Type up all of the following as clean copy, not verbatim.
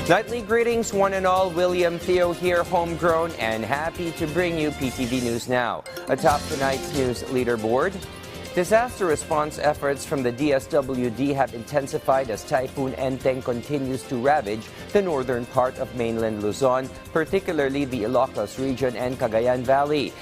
Nightly greetings, one and all. William Theo here, homegrown and happy to bring you PTV News Now. Atop tonight's news leaderboard, disaster response efforts from the DSWD have intensified as Typhoon Enteng continues to ravage the northern part of mainland Luzon, particularly the Ilocos region and Cagayan Valley.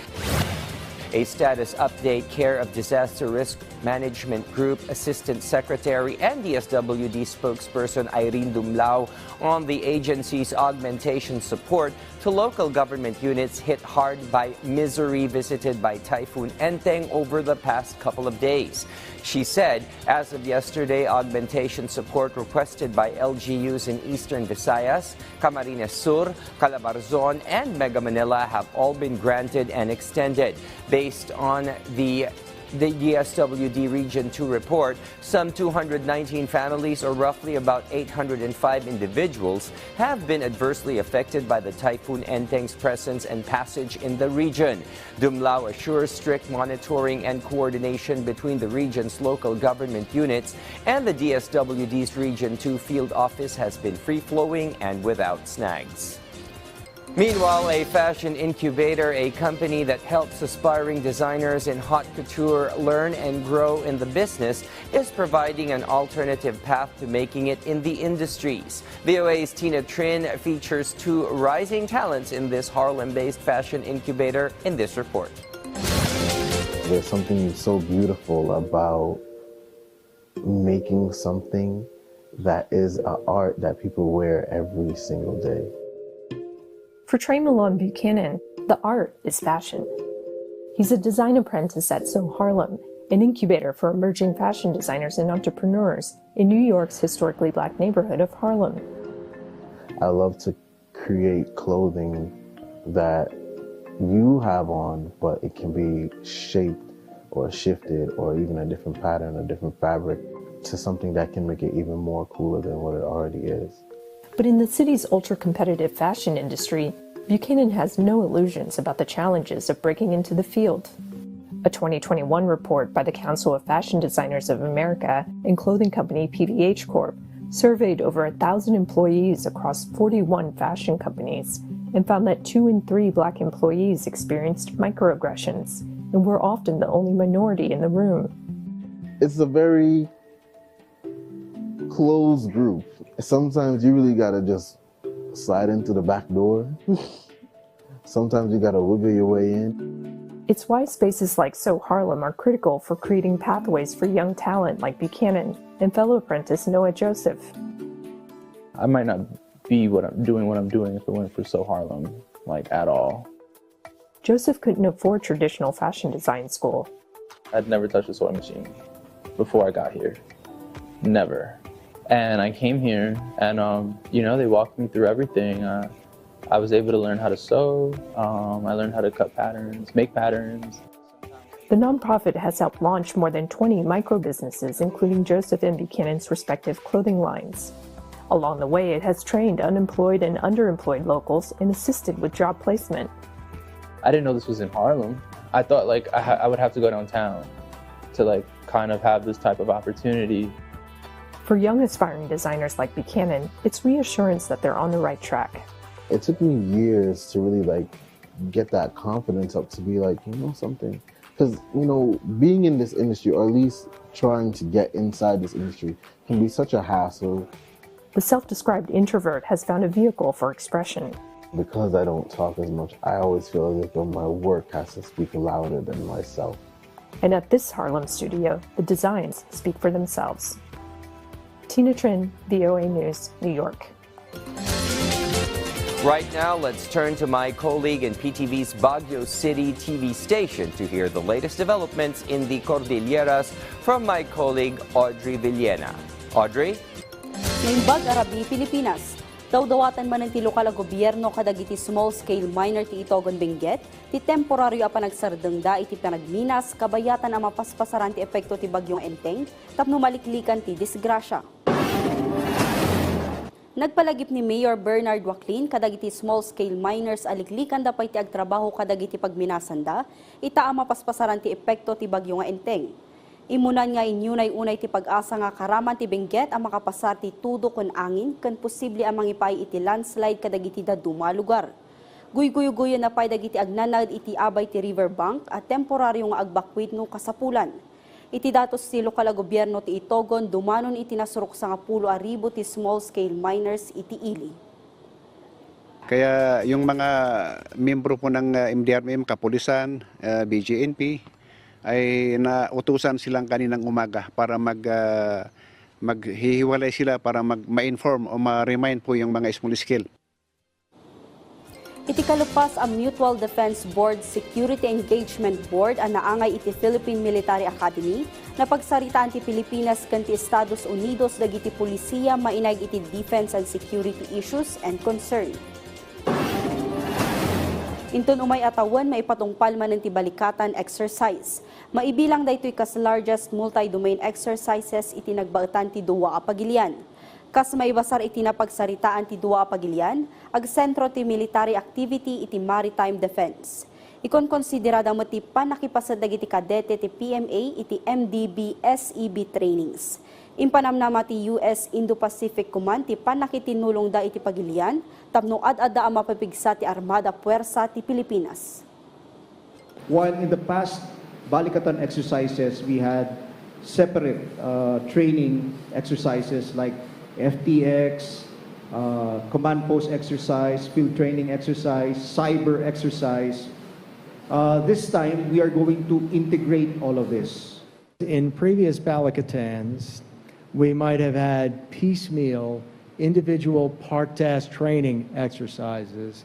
A status update, care of Disaster Risk Management Group Assistant Secretary and DSWD spokesperson Irene Dumlao on the agency's augmentation support to local government units hit hard by misery visited by Typhoon Enteng over the past couple of days. She said, as of yesterday, augmentation support requested by LGUs in Eastern Visayas, Camarines Sur, Calabarzon, and Mega Manila have all been granted and extended. Based on the DSWD Region 2 report, some 219 families, or roughly about 805 individuals, have been adversely affected by the Typhoon Enteng's presence and passage in the region. Dumlao assures strict monitoring and coordination between the region's local government units and the DSWD's Region 2 field office has been free-flowing and without snags. Meanwhile, a fashion incubator, a company that helps aspiring designers in haute couture learn and grow in the business, is providing an alternative path to making it in the industries. VOA's Tina Trin features two rising talents in this Harlem-based fashion incubator in this report. There's something so beautiful about making something that is an art that people wear every single day. For Trey Malone Buchanan, the art is fashion. He's a design apprentice at So Harlem, an incubator for emerging fashion designers and entrepreneurs in New York's historically black neighborhood of Harlem. I love to create clothing that you have on, but it can be shaped or shifted or even a different pattern, a different fabric, to something that can make it even more cooler than what it already is. But in the city's ultra-competitive fashion industry, Buchanan has no illusions about the challenges of breaking into the field. A 2021 report by the Council of Fashion Designers of America and clothing company PVH Corp surveyed over 1,000 employees across 41 fashion companies and found that 2 in 3 black employees experienced microaggressions and were often the only minority in the room. It's a very closed group. Sometimes you really gotta just slide into the back door. Sometimes you gotta wiggle your way in. It's why spaces like So Harlem are critical for creating pathways for young talent like Buchanan and fellow apprentice Noah Joseph. I might not be what I'm doing if it weren't for So Harlem, like at all. Joseph couldn't afford traditional fashion design school. I'd never touched a sewing machine before I got here. Never. And I came here and, they walked me through everything. I was able to learn how to sew. I learned how to cut patterns, make patterns. The nonprofit has helped launch more than 20 micro-businesses, including Joseph and Buchanan's respective clothing lines. Along the way, it has trained unemployed and underemployed locals and assisted with job placement. I didn't know this was in Harlem. I thought I would have to go downtown to kind of have this type of opportunity. For young aspiring designers like Buchanan, it's reassurance that they're on the right track. It took me years to really get that confidence up to be something. Because, being in this industry, or at least trying to get inside this industry, can be such a hassle. The self-described introvert has found a vehicle for expression. Because I don't talk as much, I always feel as if my work has to speak louder than myself. And at this Harlem studio, the designs speak for themselves. Tina Trin, VOA News, New York. Right now, let's turn to my colleague in PTV's Baguio City TV station to hear the latest developments in the Cordilleras from my colleague Audrey Villena. Audrey? Ngayong Bag-Arabi, Pilipinas. Daw-dawatan man ng ti lokal a gobyerno kadagiti small-scale miner ti Itogon Benguet, ti temporaryo a panagsardeng da iti panagminas, kabayatan a mapaspasaran ti epekto ti Bagyong Enteng, tapno maliklikan ti disgrasya. Nagpalagip ni Mayor Bernard Waclin kadagiti small-scale miners aliklikan dapay ti agtrabaho kadagiti pagminasanda, ita a mapaspasaran ti epekto ti Bagyong Enteng. Imunan nga inyunay unay ti pag-asa nga karaman ti Benguet ang makapasar ti tudo kon angin ken posible ang mangipay iti landslide kadagiti daduma lugar. Guy-guyo-guyo na pay dagiti agnanad iti abay ti riverbank at temporaryo nga agbakwit no kasapulan. Iti datos ti lokal a gobyerno ti Itogon dumanon iti nasurok sa nga 10,000 ti small-scale miners iti ili. Kaya yung mga membro po ng MDRM, Kapulisan, BGNP, ay nautusan silang kaninang umaga para maghihiwalay sila para ma-inform o ma-remind po yung mga small scale. Iti kalupas ang Mutual Defense Board Security Engagement Board ang naangay iti Philippine Military Academy na pagsaritaan ti Pilipinas ken ti Estados Unidos dagiti pulisiya mainay iti defense and security issues and concern. Inton umay atawan maipatungpal man ti balikatan exercise. Maibilang daytoy kas largest multi-domain exercises iti nagbaetan ti duwa a pagilian. Kas maibasar iti napagsaritaan ti duwa a pagilian, ag sentro ti military activity iti maritime defense. Ikon konsiderada mo ti panakipasad dagiti kadete ti PMA iti MDB SEB trainings. Impanamnama ti US Indo-Pacific Command ti panakitinulong da iti pagilian, tapno ad-ada ang mapapigsa ti Armada Puwersa ti Pilipinas. While in the past balikatan exercises, we had separate training exercises like FTX, command post exercise, field training exercise, cyber exercise. This time, we are going to integrate all of this. In previous balikatans, we might have had piecemeal individual part task training exercises.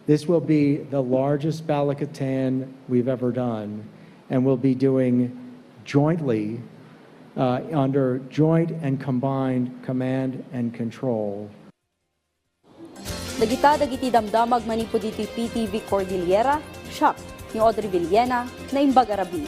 This will be the largest balikatan we've ever done, and we'll be doing jointly under joint and combined command and control. Dagiti damdamag manipod iti PTV Cordillera, Shop ni Audrey Villena na Imbag Arabi.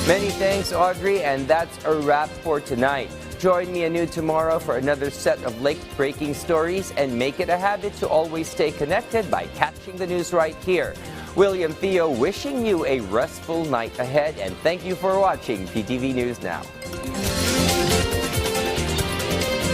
Many thanks, Audrey, and that's a wrap for tonight. Join me anew tomorrow for another set of late-breaking stories, and make it a habit to always stay connected by catching the news right here. William Theo wishing you a restful night ahead, and thank you for watching PTV News Now.